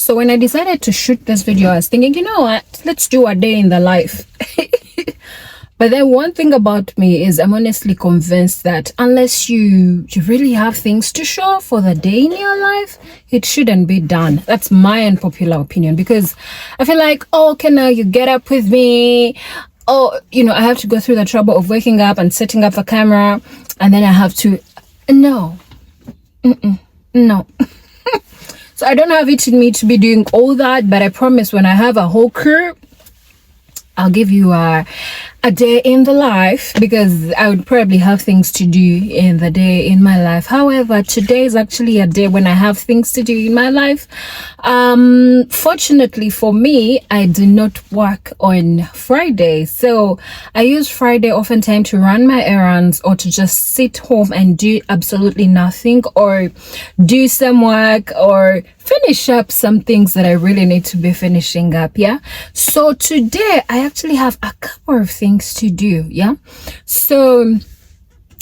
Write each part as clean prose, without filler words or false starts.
So when I decided to shoot this video, I was thinking, you know what, let's do a day in the life. But then one thing about me is I'm honestly convinced that unless you really have things to show for the day in your life, it shouldn't be done. That's my unpopular opinion, because I feel like, oh, okay, now you get up with me. Oh, you know, I have to go through the trouble of waking up and setting up the camera, and then I have to, no. No. So I don't have it in me to be doing all that, but I promise when I have a whole crew, I'll give you a day in the life, because I would probably have things to do in the day in my life. However, today is actually a day when I have things to do in my life. Fortunately for me, I do not work on Friday, so I use Friday oftentimes to run my errands or to just sit home and do absolutely nothing, or do some work or finish up some things that I really need to be finishing up. Yeah, so today I actually have a couple of things to do. Yeah, so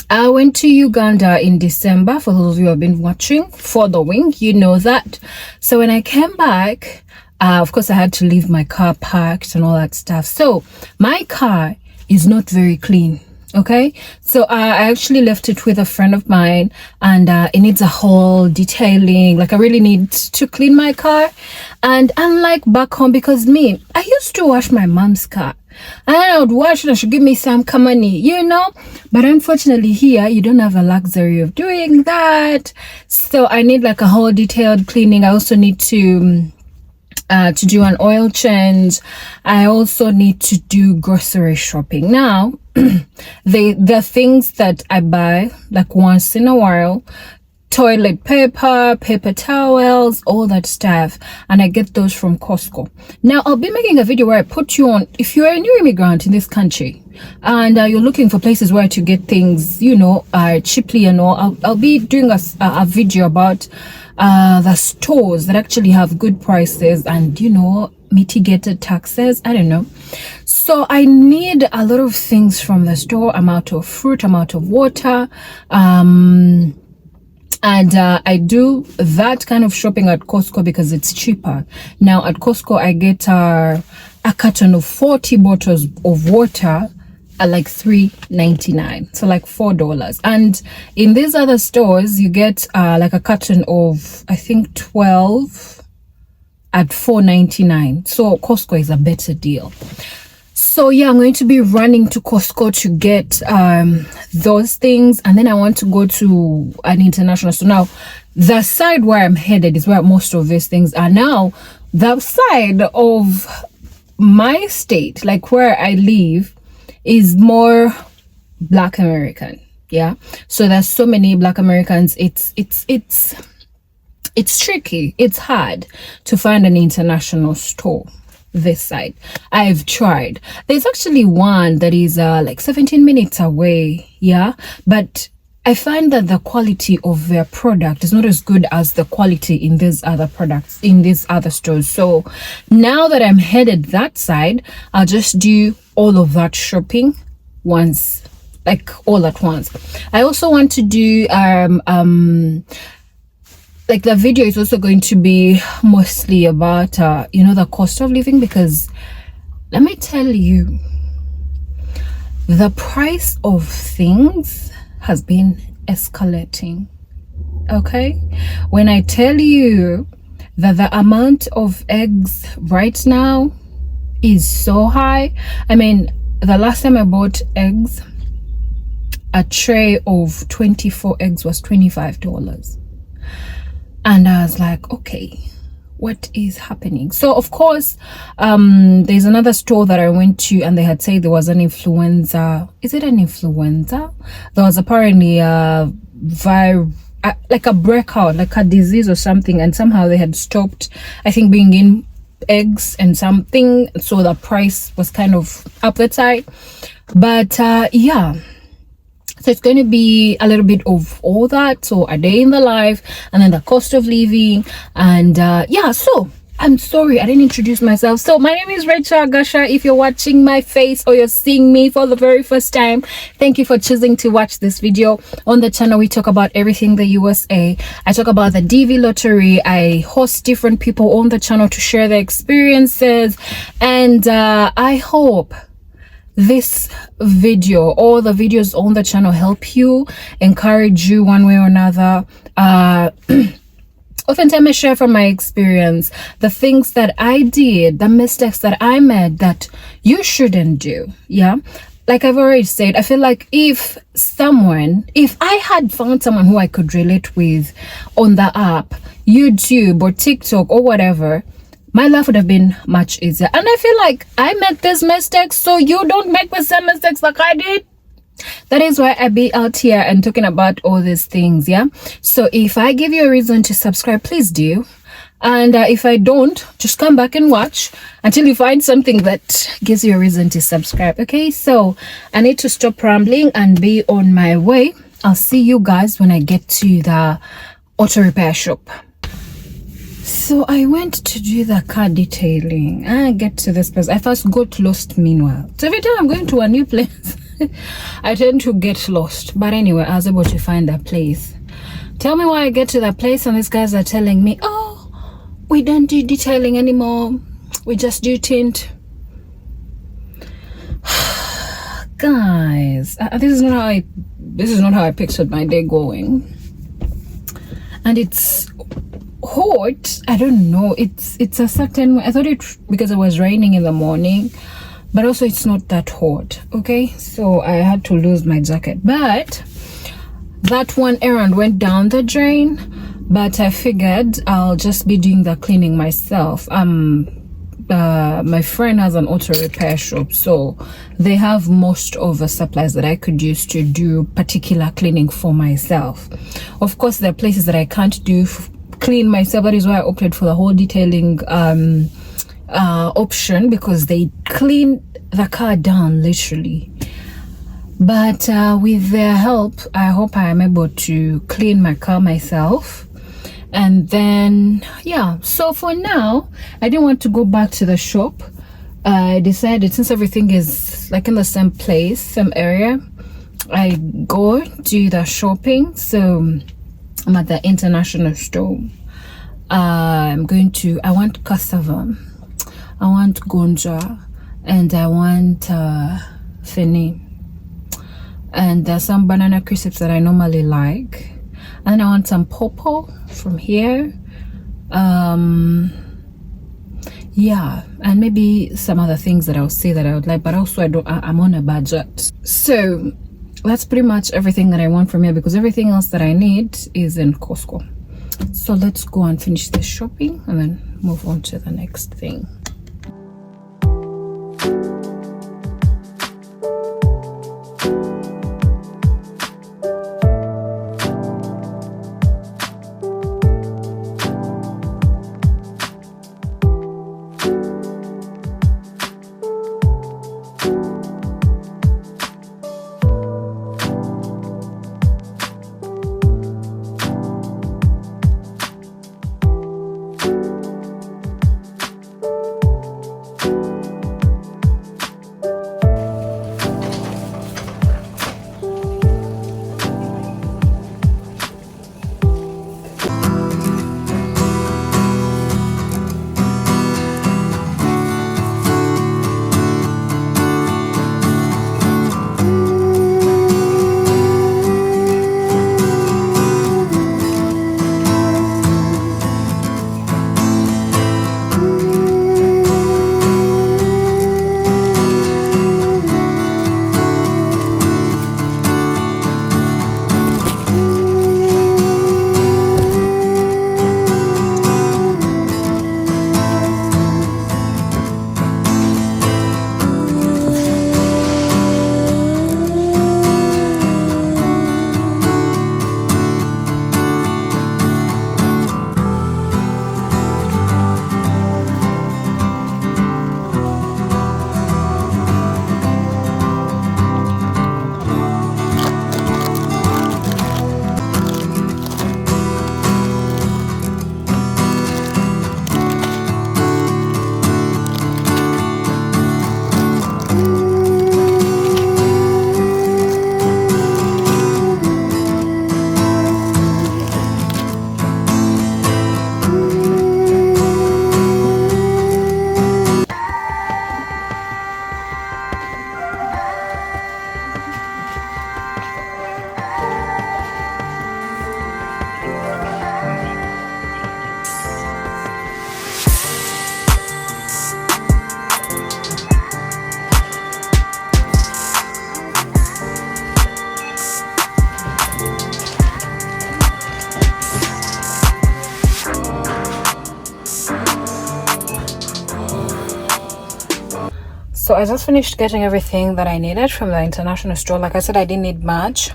I went to Uganda in December. For those of you who have been watching, following, you know that. So when I came back, of course I had to leave my car parked and all that stuff. So my car is not very clean. Okay, so I actually left it with a friend of mine, and it needs a whole detailing. Like, I really need to clean my car. And unlike back home, because me, I used to wash my mom's car, and I would wash it and she'd give me some money, you know. But unfortunately here, you don't have the luxury of doing that. So I need like a whole detailed cleaning. I also need to do an oil change. I also need to do grocery shopping. Now, the things that I buy like once in a while, toilet paper, paper towels, all that stuff, and I get those from Costco. Now, I'll be making a video where I put you on, if you're a new immigrant in this country and you're looking for places where to get things, you know, cheaply and all, I'll be doing a video about the stores that actually have good prices and, you know, mitigated taxes. I don't know. So I need a lot of things from the store. I'm out of fruit, I'm out of water, and I do that kind of shopping at Costco because it's cheaper. Now at Costco, I get a carton of 40 bottles of water at like $3.99, so like $4. And in these other stores, you get like a carton of, I think, 12 at $4.99. So Costco is a better deal. So yeah, I'm going to be running to Costco to get those things, and then I want to go to an international store. Now, the side where I'm headed is where most of these things are. Now, the side of my state, like where I live, is more Black American. Yeah, so there's so many Black Americans. It's tricky. It's hard to find an international store this side. I've tried. There's actually one that is like 17 minutes away. Yeah, but I find that the quality of their product is not as good as the quality in these other products in these other stores. So now that I'm headed that side, I'll just do all of that shopping once, like all at once. I also want to do like the video is also going to be mostly about you know, the cost of living, because let me tell you, the price of things has been escalating. Okay, when I tell you that the amount of eggs right now is so high, I mean, the last time I bought eggs, a tray of 24 eggs was $25. And I was like, okay, what is happening? So of course, there's another store that I went to, and they had said there was an influenza. Is it an influenza? There was apparently a like a breakout, like a disease or something, and somehow they had stopped, I think, bringing in eggs and something, so the price was kind of up that side. But yeah, so it's going to be a little bit of all that. So a day in the life, and then the cost of living, and yeah, so I'm sorry, I didn't introduce myself. So my name is Rachel Agasha. If you're watching my face or you're seeing me for the very first time, thank you for choosing to watch this video. On the channel, we talk about everything the USA. I talk about the DV lottery. I host different people on the channel to share their experiences. And I hope this video or the videos on the channel help you, encourage you one way or another. Oftentimes I share from my experience the things that I did, the mistakes that I made that you shouldn't do. Yeah, like I've already said, I feel like if I had found someone who I could relate with on the app, YouTube or TikTok or whatever, my life would have been much easier. And I feel like I made these mistakes, so you don't make the same mistakes like I did. That is why I be out here and talking about all these things. Yeah, so if I give you a reason to subscribe, please do. And if I don't, just come back and watch until you find something that gives you a reason to subscribe. Okay, so I need to stop rambling and be on my way. I'll see you guys when I get to the auto repair shop. So I went to do the car detailing. I get to this place. I first got lost meanwhile. So every time I'm going to a new place, I tend to get lost. But anyway, I was able to find that place. Tell me why I get to that place and these guys are telling me, oh, we don't do detailing anymore. We just do tint. Guys, this is not how I pictured my day going. And it's hot. I don't know. It's a certain way. I thought it because it was raining in the morning. But also it's not that hot. Okay, so I had to lose my jacket, but that one errand went down the drain. But I figured I'll just be doing the cleaning myself. My friend has an auto repair shop, so they have most of the supplies that I could use to do particular cleaning for myself. Of course, there are places that I can't do clean myself. That is why I opted for the whole detailing option, because they clean the car down literally. But with their help, I hope I am able to clean my car myself. And then yeah, so for now I didn't want to go back to the shop. I decided, since everything is like in the same place, same area, I go do the shopping. So I'm at the international store. I want cassava, I want gonja, and I want feni, and there's some banana crisps that I normally like, and I want some pawpaw from here. Yeah, and maybe some other things that I'll say that I would like, but also I'm on a budget. So that's pretty much everything that I want from here, because everything else that I need is in Costco. So let's go and finish the shopping and then move on to the next thing. So I just finished getting everything that I needed from the international store. Like I said, I didn't need much,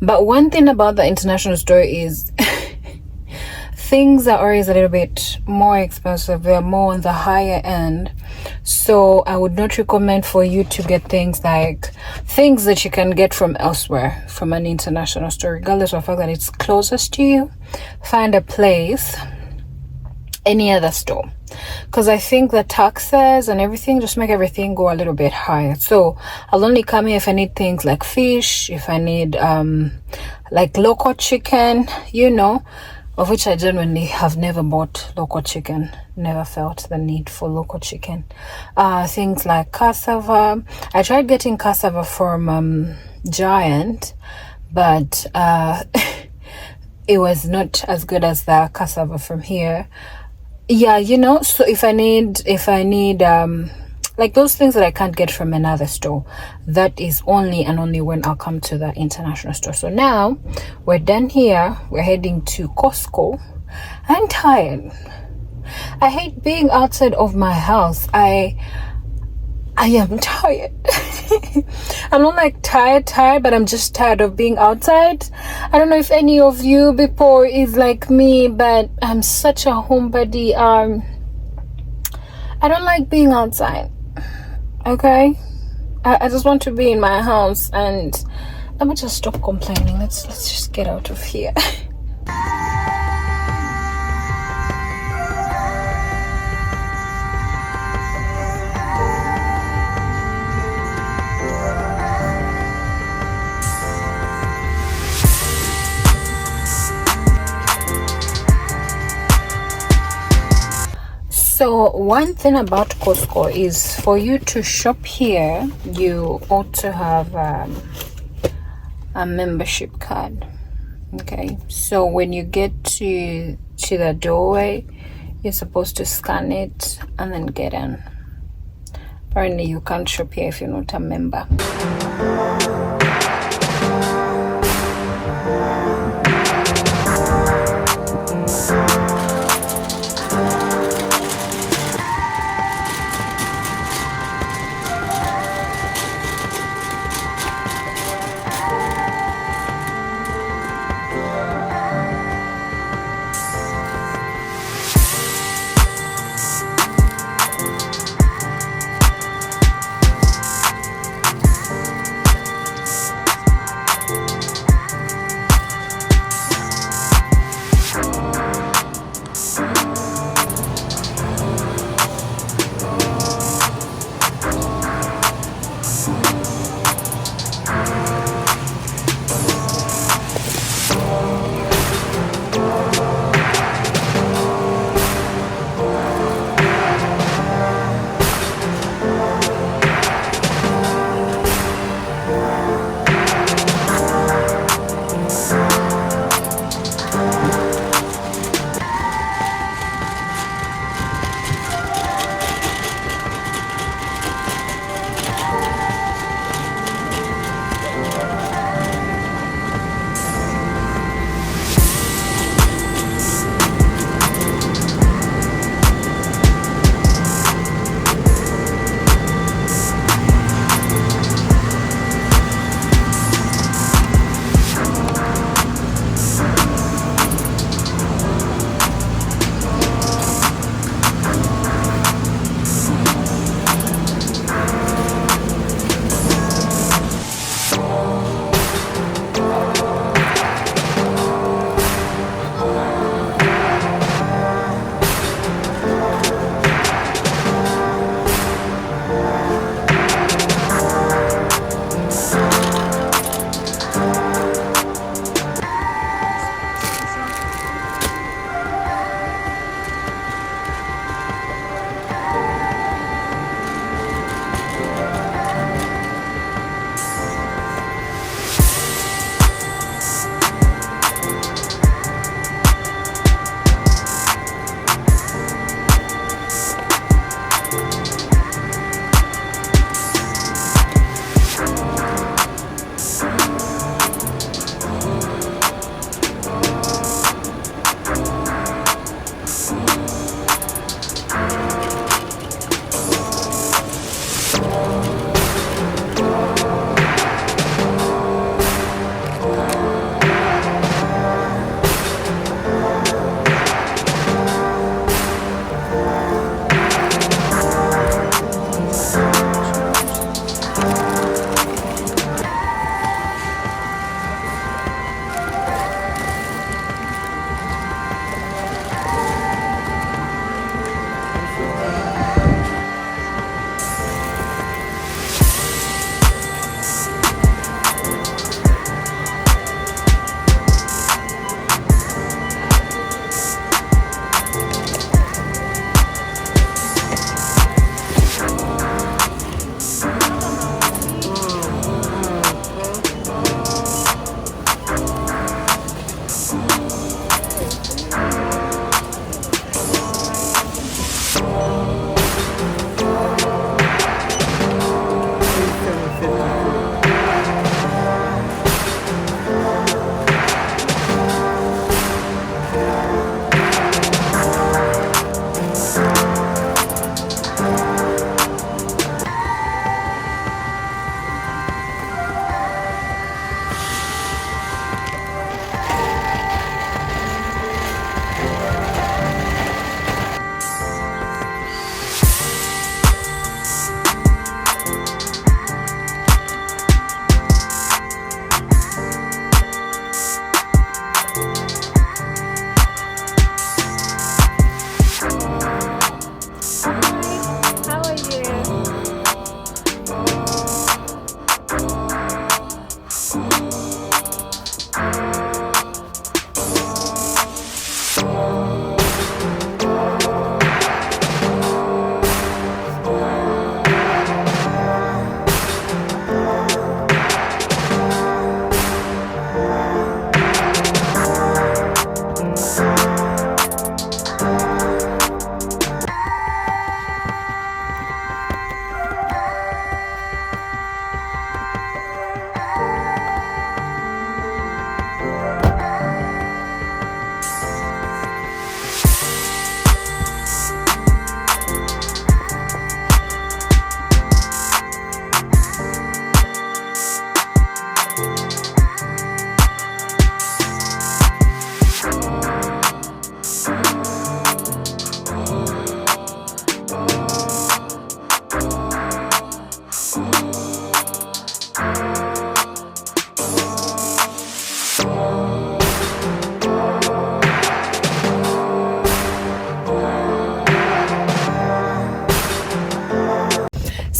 but one thing about the international store is things are always a little bit more expensive. They're more on the higher end, so I would not recommend for you to get things like things that you can get from elsewhere from an international store, regardless of the fact that it's closest to you. Find a place, any other store, because I think the taxes and everything just make everything go a little bit higher. So I'll only come here if I need things like fish, if I need like local chicken, you know, of which I genuinely have never bought local chicken, never felt the need for local chicken. Things like cassava. I tried getting cassava from Giant, but it was not as good as the cassava from here. Yeah, you know, so if I need like those things that I can't get from another store, that is only and only when I'll come to the international store. So now we're done here. We're heading to Costco. I'm tired. I hate being outside of my house. I am tired. I'm not like tired, but I'm just tired of being outside. I don't know if any of you people is like me, but I'm such a homebody. I don't like being outside. Okay, I just want to be in my house, and let me just stop complaining. Let's just get out of here. So one thing about Costco is for you to shop here, you ought to have a membership card. Okay, so when you get to the doorway, you're supposed to scan it and then get in. Apparently you can't shop here if you're not a member.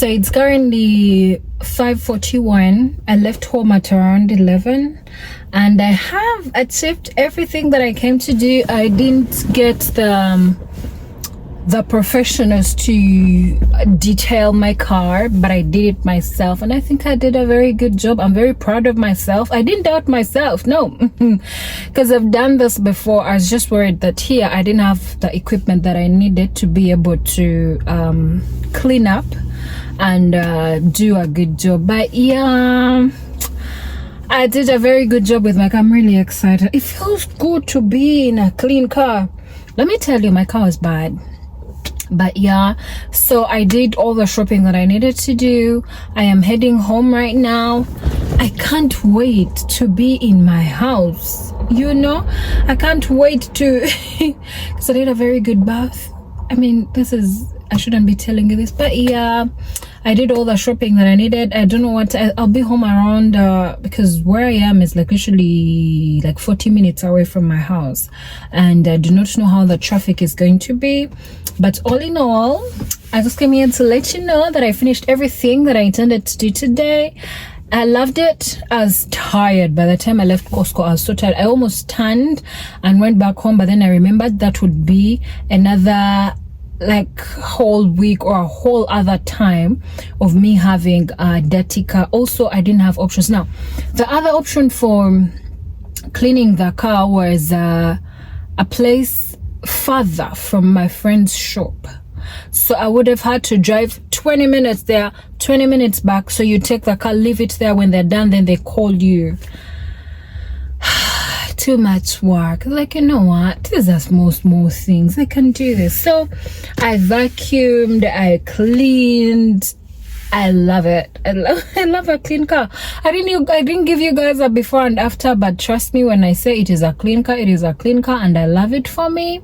So it's currently 5:41. I left home at around 11, and I have achieved everything that I came to do. I didn't get the professionals to detail my car, but I did it myself, and I think I did a very good job. I'm very proud of myself. I didn't doubt myself, no, because I've done this before. I was just worried that here I didn't have the equipment that I needed to be able to clean up and do a good job. But yeah, I did a very good job with my car. I'm really excited. It feels good to be in a clean car. Let me tell you, my car was bad. But yeah, so I did all the shopping that I needed to do. I am heading home right now. I can't wait to be in my house, you know. I can't wait to because I did a very good bath. I mean, I shouldn't be telling you this, but yeah, I did all the shopping that I needed. I don't know what I'll be home around because where I am is like literally like 40 minutes away from my house, and I do not know how the traffic is going to be. But all in all, I just came here to let you know that I finished everything that I intended to do today. I loved it. I was tired. By the time I left Costco, I was so tired. I almost turned and went back home, but then I remembered that would be another like whole week or a whole other time of me having a dirty car. Also, I didn't have options. Now, the other option for cleaning the car was a place further from my friend's shop. So I would have had to drive 20 minutes there, 20 minutes back. So you take the car, leave it there. When they're done, then they call you. Too much work. Like, you know what, these are small things. I can do this. So I vacuumed, I cleaned. I love it. I love a clean car. I didn't give you guys a before and after, but trust me when I say it is a clean car, it is a clean car, and I love it for me.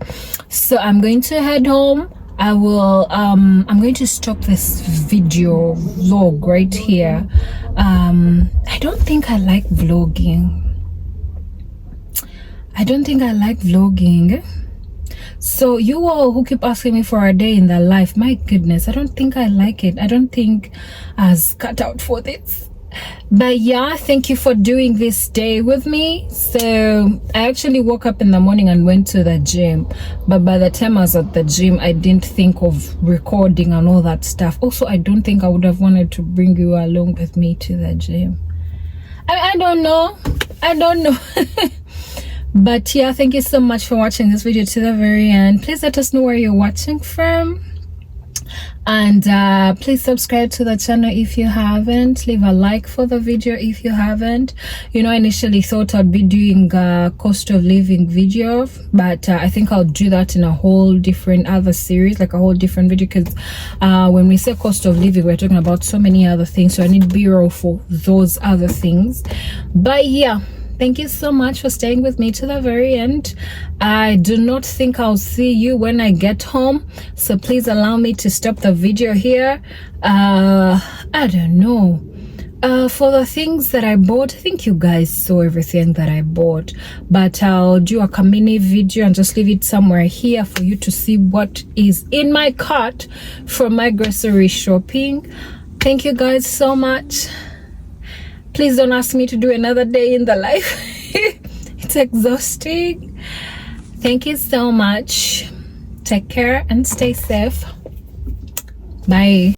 So I'm going to head home. I will I'm going to stop this video vlog right here. I don't think I like vlogging. So you all who keep asking me for a day in the life, my goodness, I don't think I like it. I don't think I was cut out for this. But yeah, thank you for doing this day with me. So I actually woke up in the morning and went to the gym, but by the time I was at the gym, I didn't think of recording and all that stuff. Also, I don't think I would have wanted to bring you along with me to the gym. I don't know. But yeah, thank you so much for watching this video to the very end. Please let us know where you're watching from, and please subscribe to the channel if you haven't. Leave a like for the video if you haven't. You know, I initially thought I'd be doing a cost of living video, but I think I'll do that in a whole different other series, like a whole different video, because when we say cost of living, we're talking about so many other things, so I need b-roll for those other things. But yeah, thank you so much for staying with me to the very end. I do not think I'll see you when I get home, so please allow me to stop the video here. I don't know. For the things that I bought, I think you guys saw everything that I bought, but I'll do a mini video and just leave it somewhere here for you to see what is in my cart from my grocery shopping. Thank you guys so much. Please don't ask me to do another day in the life. It's exhausting. Thank you so much. Take care and stay safe. Bye.